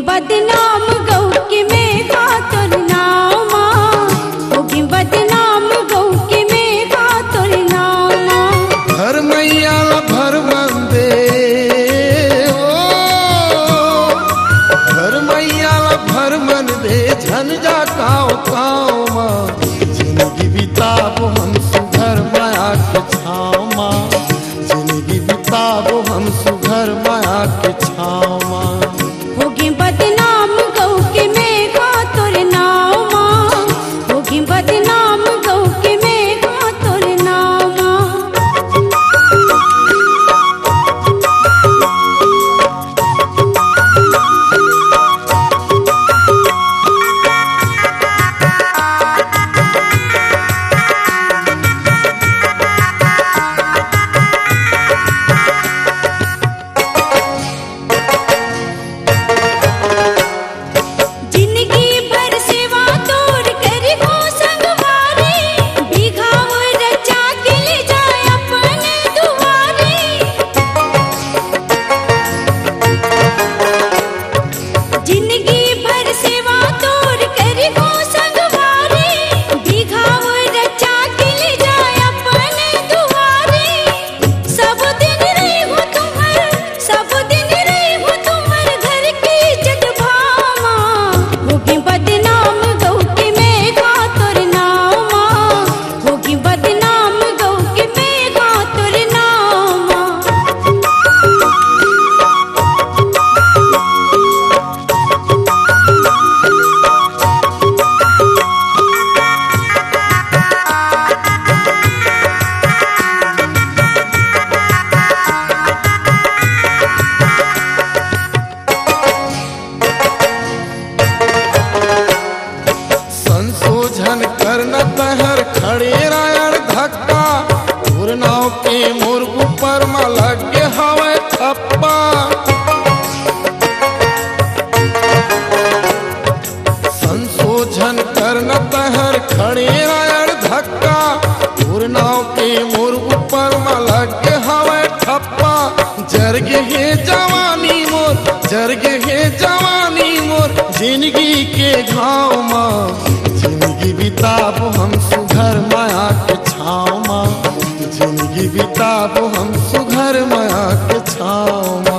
बदनाम गौ के में खातर नामा, होगी बदनाम गौ के में खातर नामा। भर मैया भर मंदे भर मैया भर मन दे झन जा काव काव माँ। जिंदगी बिताबो हम सुघर माया के छाव माँ, जिंदगी बिताबो हम सुघर माया के छाव माँ। होगी बदनाम गौ के में खातर नामा, होगी बदनाम गौ के में खातर नामा। खड़े रायण धक्का उड़नाव के मोर ऊपर में लगे हवे थप्पा। संशोधन करन तहर खड़े रायण धक्का उड़नाव के मोर ऊपर में लगे हवे थप्पा। जरगे हे जवानी मोर, जरगे हे जवानी मोर जिंदगी के घाव माँ। जिंदगी बिताबो हम सुघर माया के छाव माँ, जिंदगी बिताबो हम सुघर माया के छाव माँ।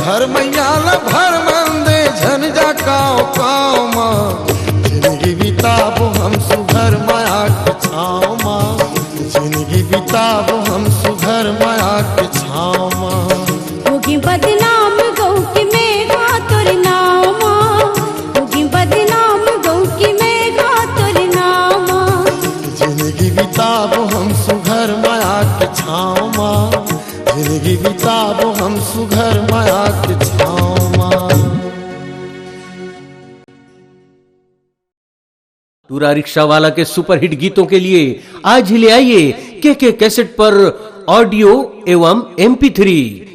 भर मैया भर मंदे झन जा काव काव माँ। जिंदगी बिताबो हम सुघर माया के छाव माँ, जिंदगी बिताबो हम सुघर माया के छाव माँ। होगी बदनाम गौ के में खातर नामा, होगी बदनाम गौ के में खातर नामा। जिंदगी बिताबो हम सुघर माया के छाव माँ, जिंदगी बिताबो हम सुघर माया के छाव माँ। टूरा रिक्शा वाला के सुपरहिट गीतों के लिए आज ही ले आइए के कैसेट पर ऑडियो एवं MP3।